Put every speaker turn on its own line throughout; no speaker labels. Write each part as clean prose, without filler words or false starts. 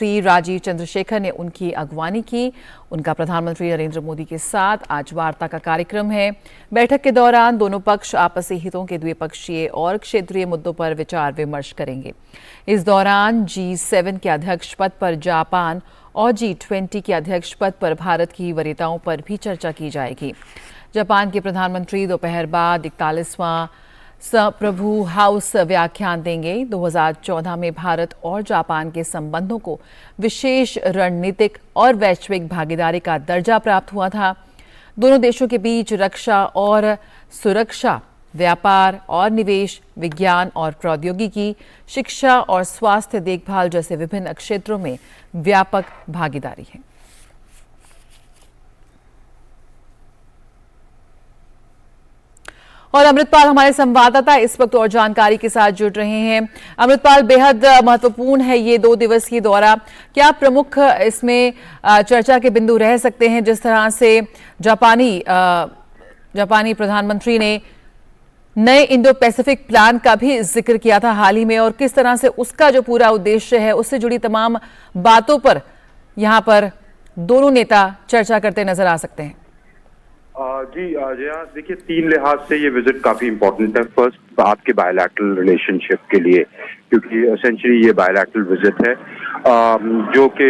श्री राजीव चंद्रशेखर ने उनकी अगवानी की। उनका प्रधानमंत्री नरेंद्र मोदी के साथ आज वार्ता का कार्यक्रम है। बैठक के दौरान दोनों पक्ष आपसी हितों के द्विपक्षीय और क्षेत्रीय मुद्दों पर विचार विमर्श करेंगे। इस दौरान G7 के अध्यक्ष पद पर जापान और G20 के अध्यक्ष पद पर भारत की वरीयताओं पर भी चर्चा की जाएगी। जापान के प्रधानमंत्री दोपहर बाद 41वां प्रभु हाउस व्याख्यान देंगे। 2014 में भारत और जापान के संबंधों को विशेष रणनीतिक और वैश्विक भागीदारी का दर्जा प्राप्त हुआ था। दोनों देशों के बीच रक्षा और सुरक्षा, व्यापार और निवेश, विज्ञान और प्रौद्योगिकी, शिक्षा और स्वास्थ्य देखभाल जैसे विभिन्न क्षेत्रों में व्यापक भागीदारी है। और अमृतपाल हमारे संवाददाता इस वक्त और जानकारी के साथ जुड़ रहे हैं। अमृतपाल, बेहद महत्वपूर्ण है ये 2 दिवसीय दौरा। क्या प्रमुख इसमें चर्चा के बिंदु रह सकते हैं? जिस तरह से जापानी प्रधानमंत्री ने नए इंडो पैसिफिक प्लान का भी जिक्र किया था हाल ही में, और किस तरह से उसका जो पूरा उद्देश्य है उससे जुड़ी तमाम बातों पर यहाँ पर दोनों नेता चर्चा करते नजर आ सकते हैं।
जी जया, देखिए 3 लिहाज से ये विजिट काफी इंपॉर्टेंट है। फर्स्ट, आपके बायलैटरल रिलेशनशिप के लिए, क्योंकि एसेंशियली ये बायलैटरल विजिट है जो कि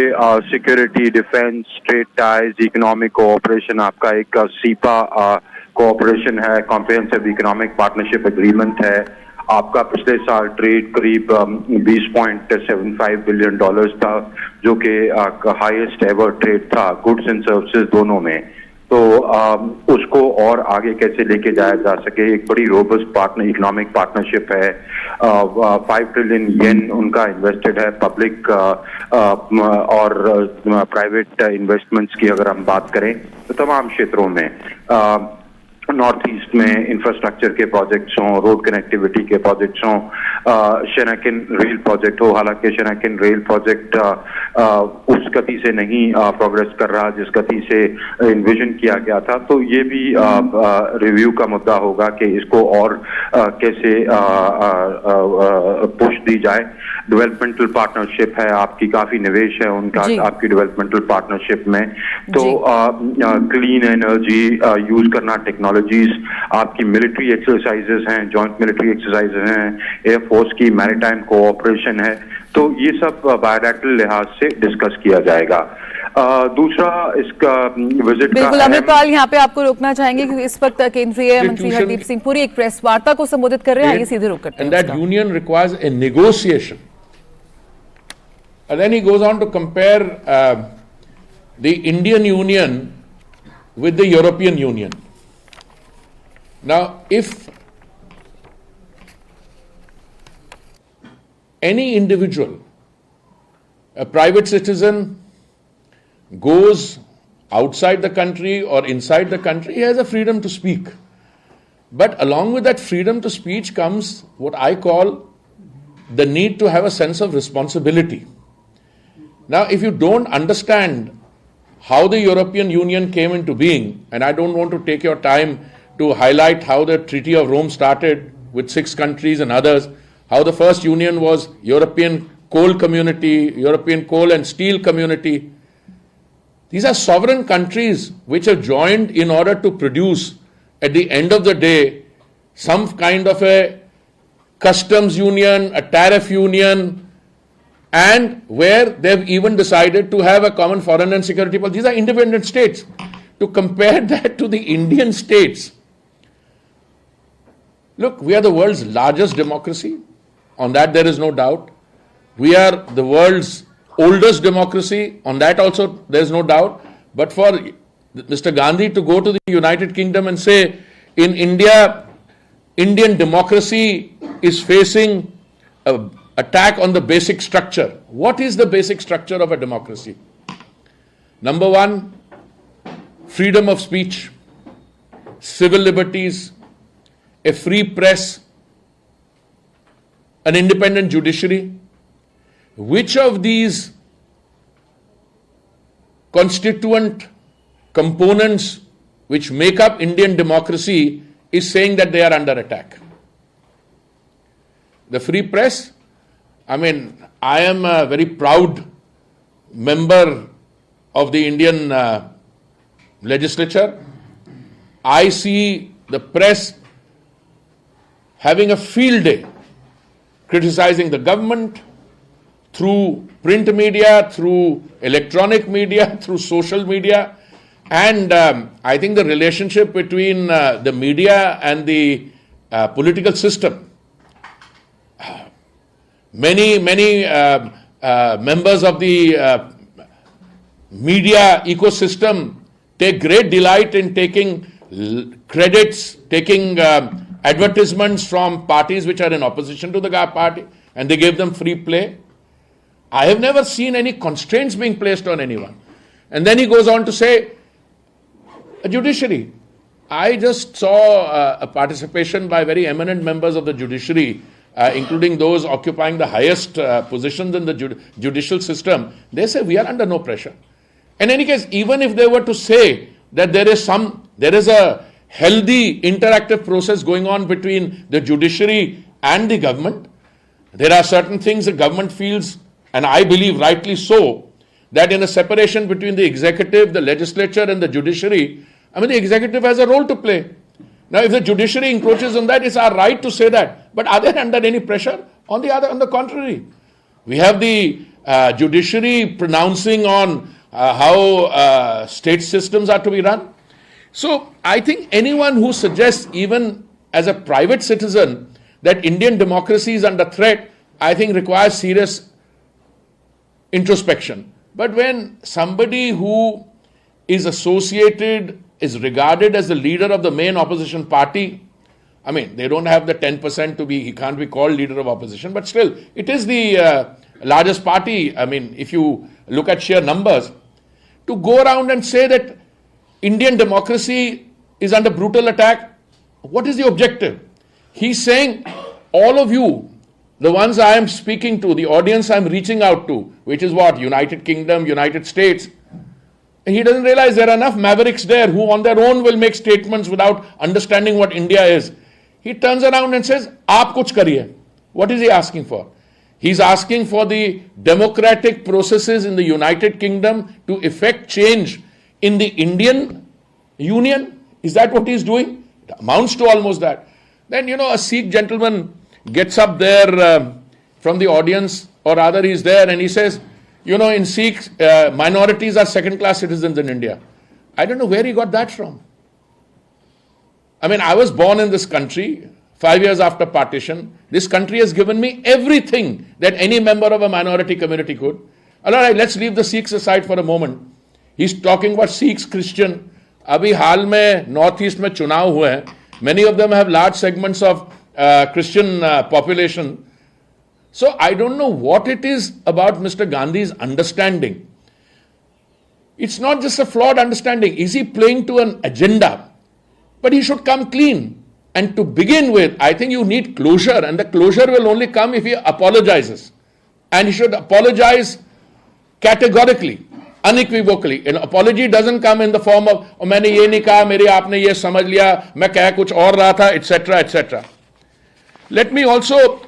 security, defence, trade ties, economic cooperation, आपका एक सीपा कोऑपरेशन है, कॉम्प्रिहेंसिव इकोनॉमिक पार्टनरशिप एग्रीमेंट है। आपका पिछले साल ट्रेड करीब $20.75 बिलियन था, जो कि हाईएस्ट एवर ट्रेड था गुड्स एंड सर्विसेज दोनों में। तो उसको और आगे कैसे लेके जाया जा सके, एक बड़ी रोबस्ट इकोनॉमिक पार्टनरशिप है। 5 ट्रिलियन येन उनका इन्वेस्टेड है पब्लिक और प्राइवेट इन्वेस्टमेंट्स की अगर हम बात करें तो तमाम क्षेत्रों में, नॉर्थ ईस्ट में इंफ्रास्ट्रक्चर के प्रोजेक्ट्स हों, रोड कनेक्टिविटी के प्रोजेक्ट्स हों, शेनाकिन रेल प्रोजेक्ट हो। हालांकि शेनाकिन रेल प्रोजेक्ट उस गति से नहीं प्रोग्रेस कर रहा जिस गति से इन्विजन किया गया था, तो ये भी रिव्यू का मुद्दा होगा कि इसको और कैसे पुश दी जाए। डेवलपमेंटल पार्टनरशिप है आपकी, काफी निवेश है उनका आपकी डेवलपमेंटल पार्टनरशिप में। तो क्लीन एनर्जी यूज करना, टेक्नोलॉजीज, आपकी मिलिट्री एक्सरसाइजेस हैं, जॉइंट मिलिट्री एक्सरसाइजेस हैं, एयरफोर्स की मैरीटाइम कोऑपरेशन है। तो ये सब बायलैटरल लिहाज से डिस्कस किया जाएगा। दूसरा इसका विजिट का
बिल्कुल अमृतपाल, यहाँ पे आपको रोकना चाहेंगे क्योंकि इस वक्त केंद्रीय मंत्री हरदीप सिंह पुरी एक प्रेस वार्ता को संबोधित कर रहे हैं। आइए सीधे रुक करते हैं।
And that union requires a negotiation. And then he goes on to compare the Indian Union with the European Union. Now, if any individual, a private citizen, goes outside the country or inside the country, he has a freedom to speak. But along with that freedom to speech comes what I call the need to have a sense of responsibility. Now, if you don't understand how the European Union came into being, and I don't want to take your time to highlight how the Treaty of Rome started with 6 countries and others, how the first union was European Coal Community, European Coal and Steel Community. These are sovereign countries which have joined in order to produce, at the end of the day, some kind of a customs union, a tariff union, and where they've even decided to have a common foreign and security policy. These are independent states. To compare that to the Indian states, look, we are the world's largest democracy. On that there is no doubt. We are the world's oldest democracy. On that also there is no doubt. But for Mr. Gandhi to go to the United Kingdom and say, in India, Indian democracy is facing an attack on the basic structure. What is the basic structure of a democracy? Number 1, freedom of speech, civil liberties, a free press, an independent judiciary. Which of these constituent components which make up Indian democracy is saying that they are under attack? The free press, I mean, I am very proud member of the Indian legislature, I see the press having a field day criticizing the government through print media, through electronic media, through social media. And I think the relationship between the media and the political system, many members of the media ecosystem take great delight in taking credits, taking advertisements from parties which are in opposition to the party, and they give them free play. I have never seen any constraints being placed on anyone. And then he goes on to say, a judiciary. I just saw a participation by very eminent members of the judiciary, including those occupying the highest positions in the judicial system. They say we are under no pressure. In any case, even if they were to say that there is a healthy interactive process going on between the judiciary and the government, there are certain things the government feels, and I believe rightly so, that in a separation between the executive, the legislature and the judiciary, the executive has a role to play. Now, if the judiciary encroaches on that, it's our right to say that. But are they under any pressure? On the contrary. We have the judiciary pronouncing on how state systems are to be run. So, I think anyone who suggests, even as a private citizen, that Indian democracy is under threat, I think requires serious introspection. But when somebody who is associated, is regarded as the leader of the main opposition party, they don't have the 10% to be, he can't be called leader of opposition, but still, it is the largest party. If you look at sheer numbers, to go around and say that Indian democracy is under brutal attack, what is the objective? He's saying, all of you, the ones I am speaking to, the audience I'm reaching out to, which is what? United Kingdom, United States. And he doesn't realize there are enough mavericks there who on their own will make statements without understanding what India is. He turns around and says, aap kuch kariye. What is he asking for? He's asking for the democratic processes in the United Kingdom to effect change in the Indian Union. Is that what he's doing? It amounts to almost that. Then, a Sikh gentleman gets up there from the audience, or rather he's there, and he says, in Sikhs, minorities are second-class citizens in India. I don't know where he got that from. I was born in this country 5 years after partition. This country has given me everything that any member of a minority community could. All right, let's leave the Sikhs aside for a moment. He's talking about Sikhs, Christian. Abhi haal mein North East mein chunav hue hain. Many of them have large segments of Christian population. So I don't know what it is about Mr. Gandhi's understanding. It's not just a flawed understanding. Is he playing to an agenda? But he should come clean. And to begin with, I think you need closure, and the closure will only come if he apologizes. And he should apologize categorically, unequivocally. An apology doesn't come in the form of, मैंने ये नहीं कहा, मेरे आपने ये समझ लिया, मैं कह कुछ और रहा था, etc., etc. Let me also,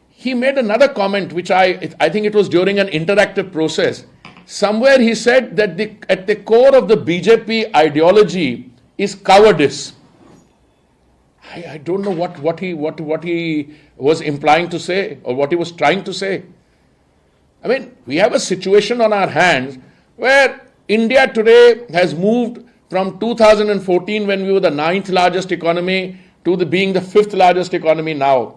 he made another comment, which I think it was during an interactive process. Somewhere he said that at the core of the BJP ideology is cowardice. I don't know what he was implying to say, or what he was trying to say. We have a situation on our hands where India today has moved from 2014, when we were the 9th largest economy, to being the 5th largest economy now.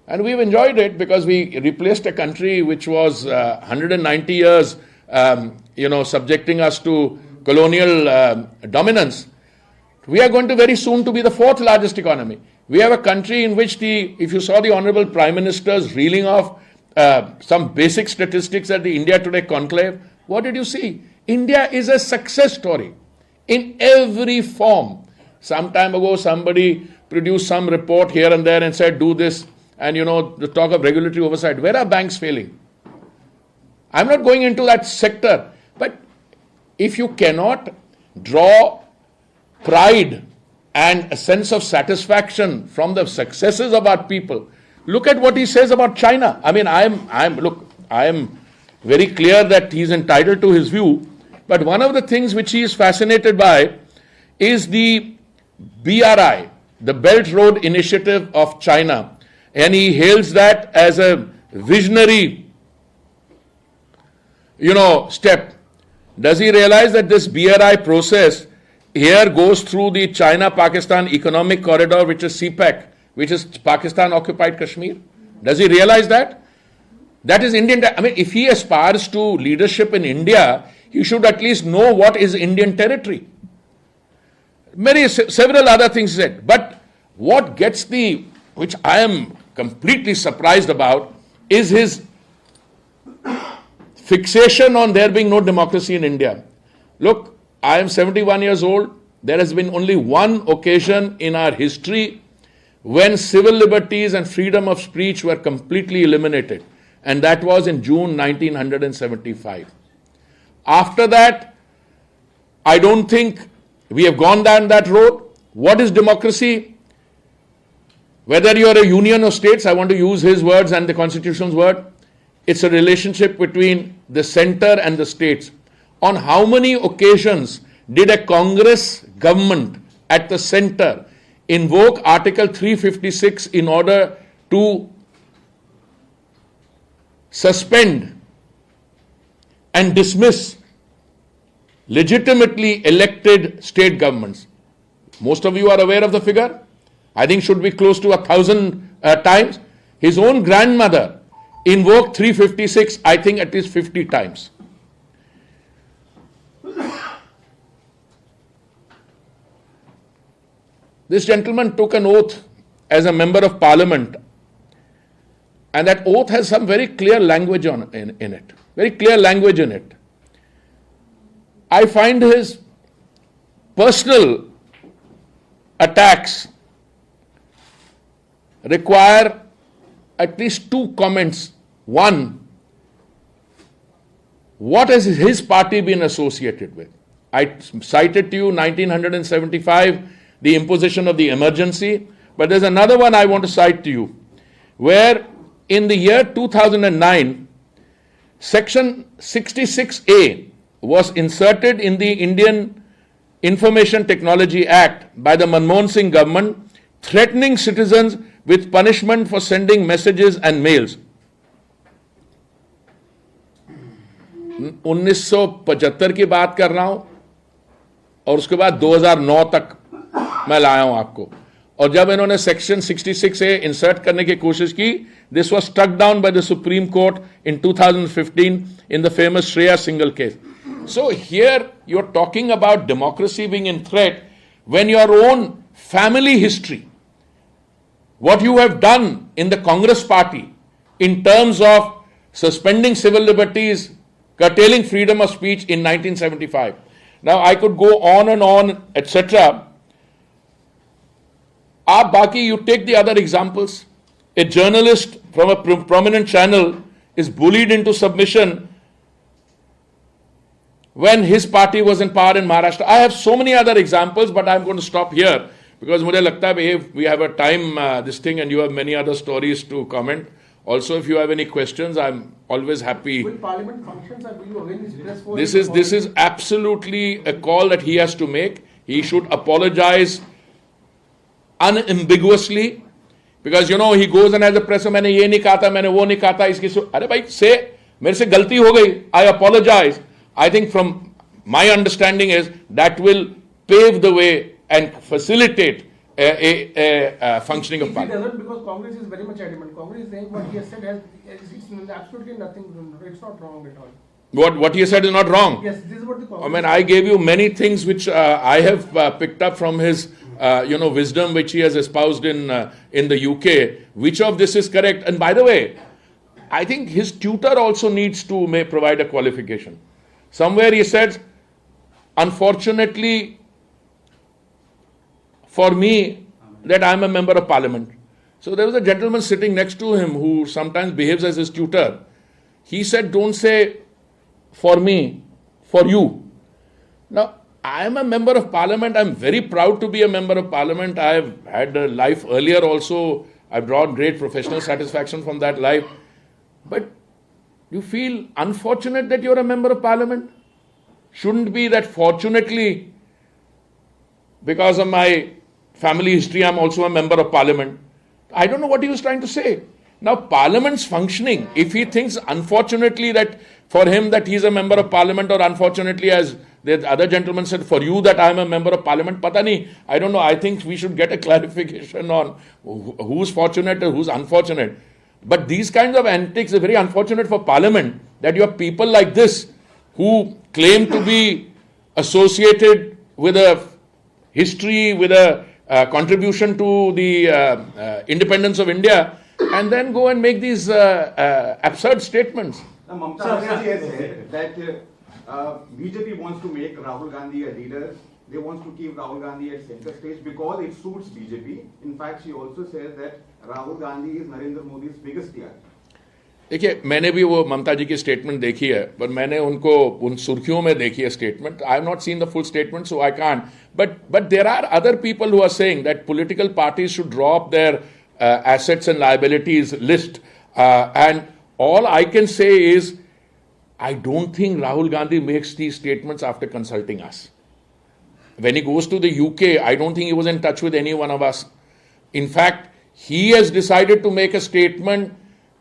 And we've enjoyed it because we replaced a country which was 190 years, subjecting us to colonial dominance. We are going to very soon to be the 4th largest economy. We have a country in which if you saw the Honorable Prime Minister's reeling off some basic statistics at the India Today conclave, what did you see? India is a success story in every form. Some time ago, somebody produced some report here and there and said, do this, and the talk of regulatory oversight. Where are banks failing? I'm not going into that sector, but if you cannot draw pride and a sense of satisfaction from the successes of our people, Look at what he says about China. I mean, I am very clear that he's entitled to his view, but one of the things which he is fascinated by is the BRI, the Belt Road Initiative of China, and he hails that as a visionary, step. Does he realize that this BRI process here goes through the China-Pakistan Economic Corridor, which is CPEC, which is Pakistan-occupied Kashmir? Does he realize that? That is Indian. I mean, if he aspires to leadership in India, he should at least know what is Indian territory. Several other things said. But what gets which I am completely surprised about, is his fixation on there being no democracy in India. Look, I am 71 years old. There has been only one occasion in our history when civil liberties and freedom of speech were completely eliminated, and that was in June 1975. After that, I don't think we have gone down that road. What is democracy? Whether you are a union of states, I want to use his words and the Constitution's word, it's a relationship between the center and the states. On how many occasions did a Congress government at the center invoke Article 356 in order to suspend and dismiss legitimately elected state governments? Most of you are aware of the figure. I think should be close to 1,000 times. His own grandmother invoked 356, I think at least 50 times. This gentleman took an oath as a member of parliament, and that oath has some very clear language in it. Very clear language in it. I find his personal attacks require at least two comments. One, what has his party been associated with? I cited to you 1975, the imposition of the emergency, but there's another one I want to cite to you, where in the year 2009, Section 66A was inserted in the Indian Information Technology Act by the Manmohan Singh government, threatening citizens with punishment for sending messages and mails. 1975 की बात कर रहा हूं और उसके बाद 2009 तक मैं लाया हूं आपको, और जब इन्होंने सेक्शन 66A इंसर्ट करने की कोशिश की, this was struck down by the Supreme Court in 2015 in the famous Shreya Singhal case. So here you're talking about democracy being in threat when your own family history, what you have done in the Congress party in terms of suspending civil liberties, curtailing freedom of speech in 1975. Now I could go on and on, etc. Baki, you take the other examples. A journalist from a prominent channel is bullied into submission when his party was in power in Maharashtra. I have so many other examples, but I'm going to stop here because मुझे लगता है we have a time this thing, and you have many other stories to comment. Also, if you have any questions, I'm always happy.
Will Parliament functions, or will you again press for?
This is absolutely a call that he has to make. He should apologize unambiguously, because he goes and has a press, मैंने ये नहीं कहा था, मैंने वो नहीं कहा था, इसकी अरे भाई say मेरे से गलती हो गई, I apologize. I think from my understanding is that will pave the way and facilitate a functioning of Parliament.
It doesn't, because Congress is very much adamant. Congress is saying what he has said it's absolutely nothing. It's not wrong at all.
What he said is not wrong.
Yes, this is what the Congress.
I mean, I gave you many things which I have picked up from his wisdom which he has espoused in the UK. Which of this is correct? And by the way, I think his tutor also needs to provide a qualification. Somewhere he said, unfortunately for me, that I am a member of Parliament. So there was a gentleman sitting next to him who sometimes behaves as his tutor. He said, don't say for me, for you. Now, I am a member of Parliament. I'm very proud to be a member of Parliament. I have had a life earlier also I've brought great professional satisfaction from that life. But you feel unfortunate that you're a member of parliament? Shouldn't be that fortunately, because of my family history, I'm also a member of parliament. I don't know what he was trying to say. Now, parliament's functioning, if he thinks unfortunately that for him that he's a member of parliament, or unfortunately, as the other gentleman said, for you that I'm a member of parliament, pata nahi, I don't know. I think we should get a clarification on who's fortunate or who's unfortunate. But these kinds of antics are very unfortunate for parliament, that you have people like this who claim to be associated with a history, with a contribution to the independence of India, and then go and make these absurd statements.
Mamata Banerjee has said that BJP wants to make Rahul Gandhi a leader. They want to keep Rahul Gandhi at center stage because it suits BJP. In fact, she also says that Rahul Gandhi is Narendra Modi's biggest PR.
देखिए, मैंने भी वो ममता जी की statement देखी है, पर मैंने उनको उन सुर्खियों में देखी है statement. I have not seen the full statement, so I can't. But there are other people who are saying that political parties should draw up their assets and liabilities list, and all I can say is I don't think Rahul Gandhi makes these statements after consulting us. When he goes to the UK, I don't think he was in touch with any one of us. In fact, he has decided to make a statement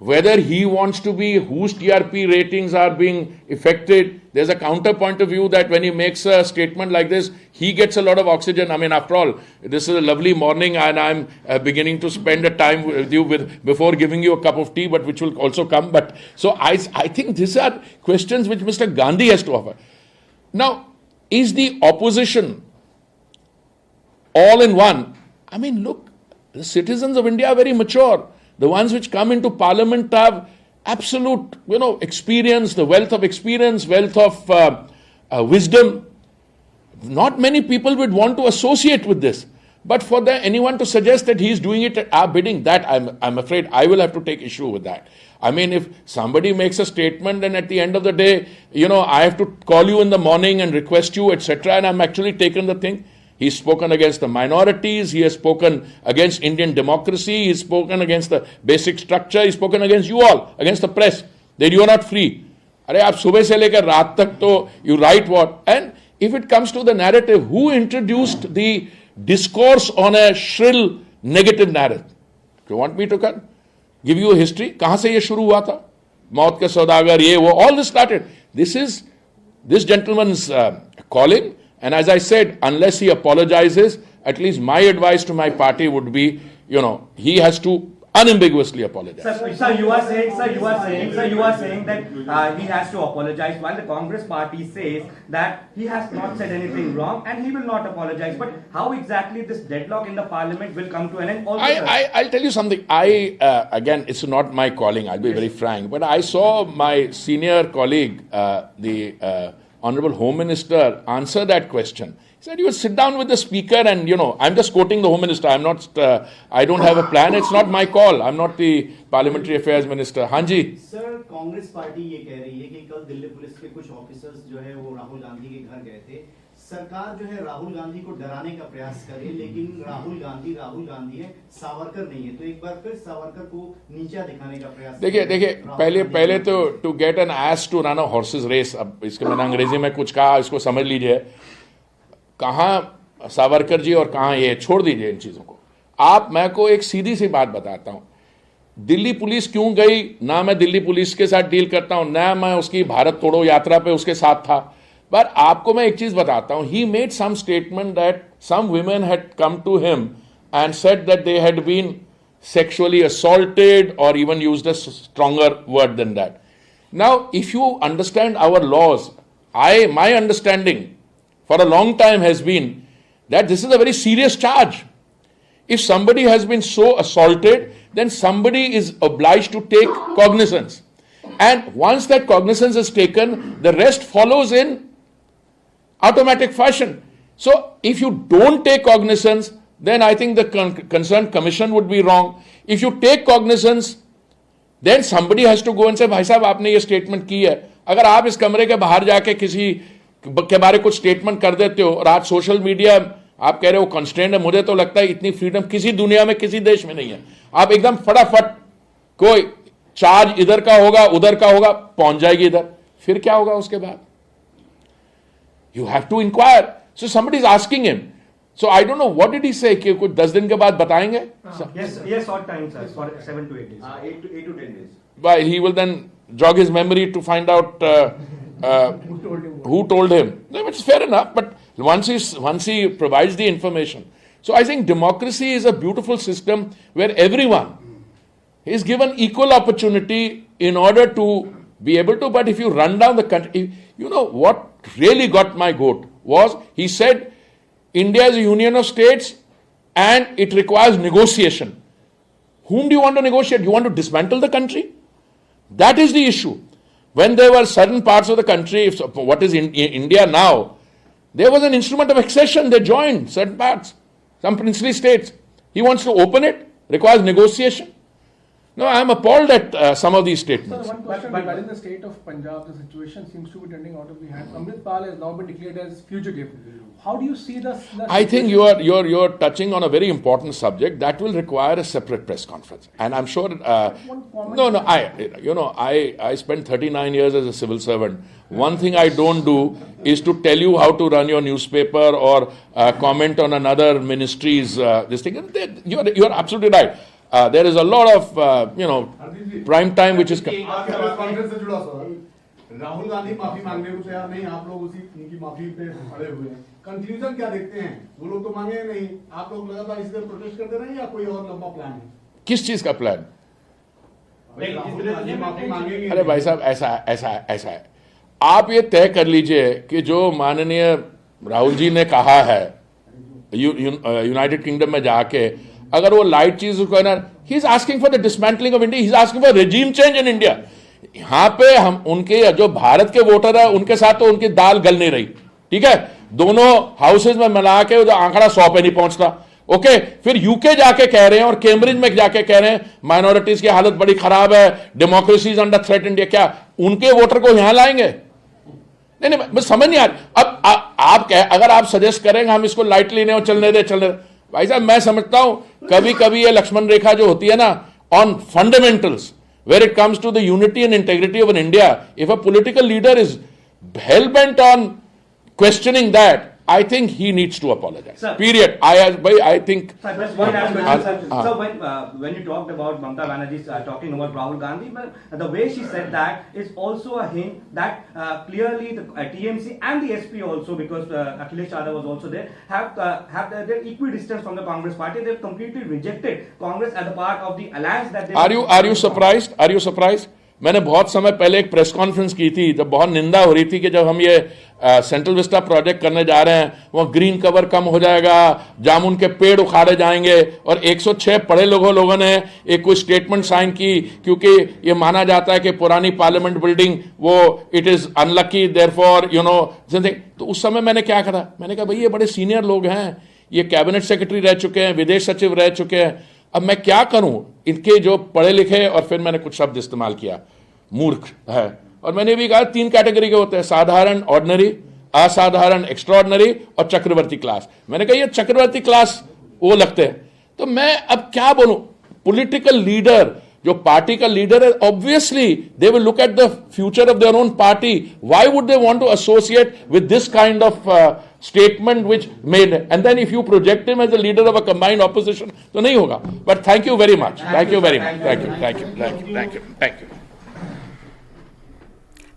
whether he wants to be, whose TRP ratings are being affected. There's a counterpoint of view that when he makes a statement like this, he gets a lot of oxygen. I mean, after all, this is a lovely morning and I'm beginning to spend a time with you before giving you a cup of tea, but which will also come. But so I think these are questions which Mr. Gandhi has to offer. Now, is the opposition all in one? I mean, look, the citizens of India are very mature. The ones which come into parliament have absolute, experience, the wealth of experience, wealth of wisdom. Not many people would want to associate with this. But for anyone to suggest that he's doing it at our bidding, that I'm afraid I will have to take issue with that. I mean, if somebody makes a statement and at the end of the day, I have to call you in the morning and request you, etc., and I'm actually taken the thing. He's spoken against the minorities, he has spoken against Indian democracy, he's spoken against the basic structure, he's spoken against you all, against the press, that you are not free. Arey, aap subah se lekar raat tak to you write what? And if it comes to the narrative, who introduced the discourse on a shrill negative narrative? Do you want me to give you a history? Kahan se ye shuru hua tha? Maut ka saudagar, ye wo, all this started. This is this gentleman's calling. And as I said, unless he apologizes, at least my advice to my party would be, he has to unambiguously apologize.
Sir, you are saying that he has to apologize, while the Congress party says that he has not said anything wrong and he will not apologize. But how exactly this deadlock in the parliament will come to an end?
I'll tell you something. Again, it's not my calling, I'll be very frank, but I saw my senior colleague, the Honorable Home Minister, answer that question. He said, you would sit down with the speaker and, I'm just quoting the Home Minister. I don't have a plan. It's not my call. I'm not the Parliamentary Affairs Minister. Hanji.
Sir, Congress party ये कह रही है कि कल Delhi police के कुछ officers जो है वो राहुल गांधी के घर गए थे. सरकार जो है राहुल गांधी को डराने का प्रयास करे, लेकिन राहुल गांधी है, सावरकर नहीं है. तो एक बार फिर सावरकर को नीचा दिखाने का प्रयास.
देखिए पहले तो to get an ass to run a horse's race, अब इसके मैंने अंग्रेजी में कुछ कहा, इसको समझ लीजिए. कहाँ सावरकर जी और कहाँ ये, छोड़ दीजिए इन चीजों को. मैं को एक सीधी सी बात बताता हूं. दिल्ली पुलिस क्यों गई? ना मैं दिल्ली पुलिस के साथ डील करता हूं, ना मैं उसकी भारत तोड़ो यात्रा पे उसके साथ था. पर आपको मैं एक चीज बताता हूं. He made some statement that some women had come to him and said that they had been sexually assaulted or even used a stronger word than that. Now, if you understand our laws, my understanding for a long time has been that this is a very serious charge. If somebody has been so assaulted, then somebody is obliged to take cognizance. And once that cognizance is taken, the rest follows in automatic fashion. So, if you don't take cognizance, then I think the concerned commission would be wrong. If you take cognizance, then somebody has to go and say, भाई साहब आपने ये statement की है. अगर आप इस कमरे के बाहर जाके किसी के बारे कुछ स्टेटमेंट कर देते हो और आज सोशल मीडिया आप कह रहे हो कॉन्स्टेंट है, मुझे तो लगता है इतनी फ्रीडम किसी दुनिया में किसी देश में नहीं है। आप एकदम फटाफट कोई चार्ज इधर का होगा उधर का होगा, पहुंच जाएगी इधर, फिर क्या होगा उसके बाद? You have to inquire. So somebody is asking him, so I don't know what did he say, कि कुछ 10 दिन के बाद बताएंगे?
Yes, short time, sir, for 7 to 8 days.
8 to 10 days.
Why he will then jog his memory to find out who told him. No, which is fair enough, but once he provides the information. So I think democracy is a beautiful system where everyone is given equal opportunity in order to be able to. But if you run down the country, you know what really got my goat was, he said India is a union of states and it requires negotiation. Whom do you want to negotiate? You want to dismantle the country? That is the issue. When there were certain parts of the country, what is in India now, there was an instrument of accession. They joined certain parts, some princely states. He wants to open it, requires negotiation. No, I am appalled at some of these statements.
Sir, one question regarding the state of Punjab. The situation seems to be turning out of the hand. Amritpal has now been declared as fugitive. How do you see the
I think you're touching on a very important subject that will require a separate press conference, and I'm sure. I spent 39 years as a civil servant. One thing I don't do is to tell you how to run your newspaper or comment on another ministry's this thing. You're absolutely right. There is a lot of prime time which is.
Rahul Gandhi माफी मांगने को तैयार नहीं, आप लोग उनकी माफी पे खड़े हुए हैं। कंक्लूजन क्या देखते हैं? वो लोग तो मांगे नहीं, आप लोग लगातार इस तरह प्रोटेस्ट करते रहे या कोई और लंबा प्लान है?
किस चीज का प्लान?
राहुल गांधी माफी मांगेंगे?
अरे भाई साहब, ऐसा है, आप ये तय कर लीजिए कि जो माननीय राहुल जी ने कहा है यूनाइटेड किंगडम में जाके, अगर वो लाइट चीज को ना, he is asking for the dismantling of India, he is asking for regime change in India. यहां पे हम उनके जो भारत के वोटर है उनके साथ तो उनकी दाल गल नहीं रही, ठीक है? दोनों हाउसेज में मिला के जो आंकड़ा 100 पे नहीं पहुंचता। ओके, फिर यूके जाके कह रहे हैं और कैम्ब्रिज में जाके कह रहे हैं माइनॉरिटीज की हालत बड़ी खराब है, democracy is under threat India. क्या उनके वोटर को यहां लाएंगे? नहीं, बस समझ नहीं आ रही। अब आप अगर आप सजेस्ट करेंगे हम इसको लाइटली लेने और चलने दे। भाई साहब, मैं समझता हूं कभी कभी ये लक्ष्मण रेखा जो होती है ना, on fundamentals, where it comes to the unity and integrity of an India, if a political leader is hell-bent on questioning that, I think he needs to apologize. Sir, period. I think.
Sir, just one last question, sir. So when you talked about Mamata Banerjee talking about Rahul Gandhi, but the way she said that is also a hint that clearly the TMC and the SP also, because Akhilesh Yadav was also there, have their equidistance from the Congress party. They've completely rejected Congress as a part of the alliance that they.
Are you surprised? Are you surprised? मैंने बहुत समय पहले एक press conference की थी जब बहुत निंदा हो रही थी कि जब हम ये सेंट्रल विस्टा प्रोजेक्ट करने जा रहे हैं वहाँ ग्रीन कवर कम हो जाएगा, जामुन के पेड़ उखाड़े जाएंगे, और 106 पढ़े लोगों ने एक कोई स्टेटमेंट साइन की क्योंकि ये माना जाता है कि पुरानी पार्लियामेंट बिल्डिंग वो it is unlucky therefore something. तो उस समय मैंने क्या कहा, मैंने कहा भाई ये बड़े सीनियर लोग हैं, ये कैबिनेट सेक्रेटरी रह चुके हैं, विदेश सचिव रह चुके हैं, अब मैं क्या करूं इनके जो पढ़े लिखे। और फिर मैंने कुछ शब्द इस्तेमाल किया, मूर्ख है, और मैंने भी कहा 3 कैटेगरी के होते हैं, साधारण ऑर्डिनरी, असाधारण एक्स्ट्राऑर्डिनरी और चक्रवर्ती क्लास। मैंने कहा ये चक्रवर्ती क्लास वो लगते हैं। तो मैं अब क्या बोलूं, पॉलिटिकल लीडर जो पार्टी का लीडर है, obviously they will look at the future of their own party. Why would they want to associate with this kind of statement which made, and then if you project him as a leader of a combined opposition, तो नहीं होगा। But thank you very much. Thank you very much. Thank you.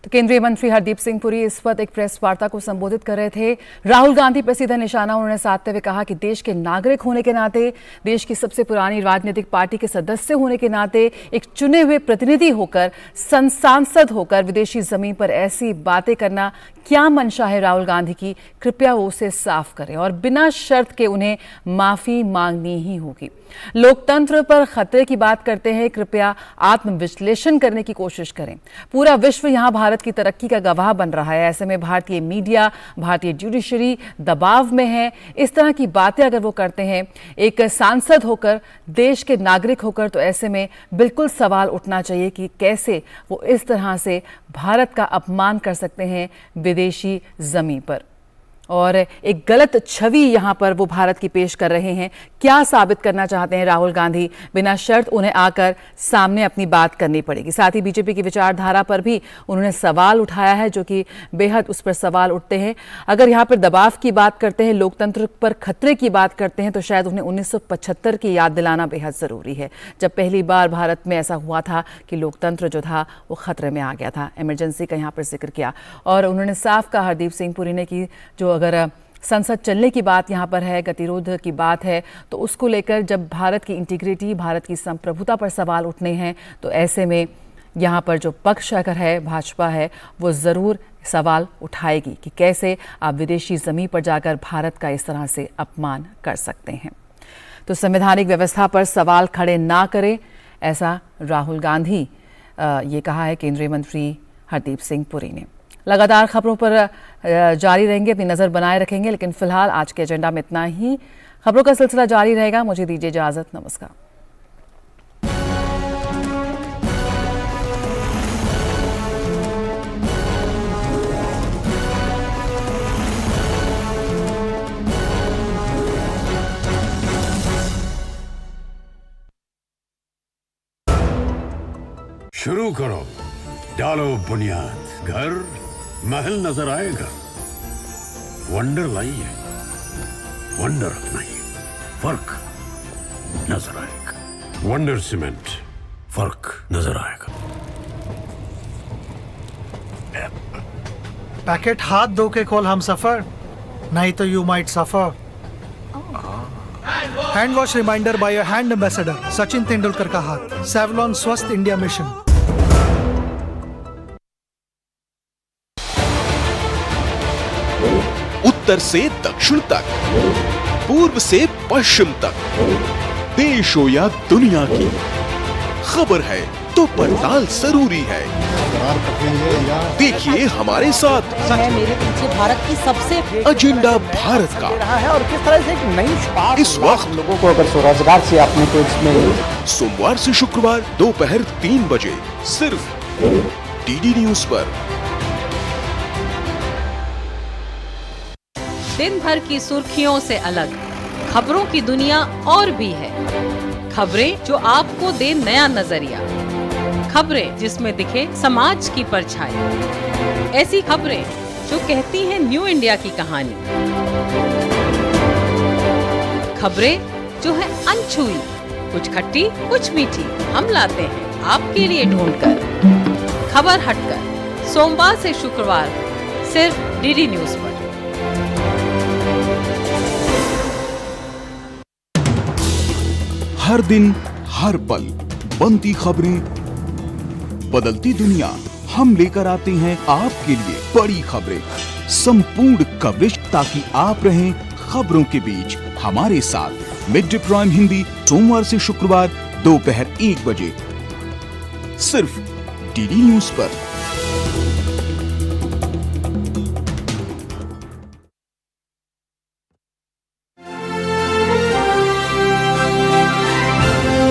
तो केंद्रीय मंत्री हरदीप सिंह पुरी इस वक्त एक press वार्ता को संबोधित कर रहे थे। राहुल गांधी पर सीधा निशाना उन्होंने साधते हुए कहा कि देश के नागरिक होने के नाते, देश की सबसे पुरानी राजनीतिक पार्टी के सदस्य होने के नाते, एक चुने हुए प्रतिनिधि होकर, सांसद होकर विदेशी जमीन पर ऐसी बातें करना क्या मंशा है राहुल गांधी की, कृपया वो उसे साफ करें और बिना शर्त के उन्हें माफी मांगनी ही होगी। लोकतंत्र पर खतरे की बात करते हैं, कृपया आत्मविश्लेषण करने की कोशिश करें। पूरा विश्व यहां भारत की तरक्की का गवाह बन रहा है, ऐसे में भारतीय मीडिया, भारतीय जुडिशरी दबाव में है। इस तरह की बातें अगर वो करते हैं एक सांसद होकर, देश के नागरिक होकर, तो ऐसे में बिल्कुल सवाल उठना चाहिए कि कैसे वो इस तरह से भारत का अपमान कर सकते हैं विदेशी जमीन पर। और एक गलत छवि यहाँ पर वो भारत की पेश कर रहे हैं। क्या साबित करना चाहते हैं राहुल गांधी? बिना शर्त उन्हें आकर सामने अपनी बात करनी पड़ेगी। साथ ही बीजेपी की विचारधारा पर भी उन्होंने सवाल उठाया है, जो कि बेहद उस पर सवाल उठते हैं। अगर यहाँ पर दबाव की बात करते हैं, लोकतंत्र पर खतरे की बात करते हैं, तो शायद उन्हें 1975 की याद दिलाना बेहद ज़रूरी है, जब पहली बार भारत में ऐसा हुआ था कि लोकतंत्र जो था वो खतरे में आ गया था। इमरजेंसी का यहाँ पर जिक्र किया और उन्होंने साफ कहा, हरदीप सिंह पुरी ने, कि जो अगर संसद चलने की बात यहाँ पर है, गतिरोध की बात है, तो उसको लेकर जब भारत की इंटीग्रिटी, भारत की संप्रभुता पर सवाल उठने हैं, तो ऐसे में यहाँ पर जो पक्ष अगर है, भाजपा है, वो ज़रूर सवाल उठाएगी कि कैसे आप विदेशी ज़मीन पर जाकर भारत का इस तरह से अपमान कर सकते हैं। तो संवैधानिक व्यवस्था पर सवाल खड़े ना करें, ऐसा राहुल गांधी ये कहा है केंद्रीय मंत्री हरदीप सिंह पुरी ने। लगातार खबरों पर जारी रहेंगे, अपनी नज़र बनाए रखेंगे, लेकिन फिलहाल आज के एजेंडा में इतना ही। खबरों का सिलसिला जारी रहेगा। मुझे दीजिए इजाज़त। नमस्कार।
शुरू करो, डालो बुनियाद, घर महल नजर आएगा। वंडर लाइए, वंडर अपनाइए, फर्क नजर आएगा। वंडर सीमेंट, फर्क नजर आएगा।
पैकेट हाथ धो के खोल हम सफर, नहीं तो you might suffer. Hand wash reminder by your hand ambassador Sachin Tendulkar का हाथ। सेवलॉन स्वस्थ इंडिया मिशन।
उत्तर से दक्षिण तक, पूर्व से पश्चिम तक, देश हो या दुनिया की खबर है तो पड़ताल जरूरी है। देखिए हमारे साथ
मेरे पीछे भारत की सबसे
एजेंडा भारत का
है और किस तरह से एक नई शुरुआत
इस वक्त
लोगों को अगर स्वरोजगार से अपने को इसमें
सोमवार से शुक्रवार दोपहर 3 बजे सिर्फ डीडी न्यूज पर।
दिन भर की सुर्खियों से अलग खबरों की दुनिया और भी है। खबरें जो आपको दे नया नजरिया, खबरें जिसमें दिखे समाज की परछाई, ऐसी खबरें जो कहती हैं न्यू इंडिया की कहानी, खबरें जो है अनछुई, कुछ खट्टी कुछ मीठी, हम लाते हैं आपके लिए ढूंढकर। खबर हटकर, सोमवार से शुक्रवार सिर्फ डीडी न्यूज पर।
हर दिन हर पल बनती खबरें, बदलती दुनिया, हम लेकर आते हैं आपके लिए बड़ी खबरें, संपूर्ण कवरेज, ताकि आप रहें खबरों के बीच हमारे साथ। मिड डे प्राइम हिंदी सोमवार से शुक्रवार दोपहर 1 बजे सिर्फ डीडी न्यूज पर।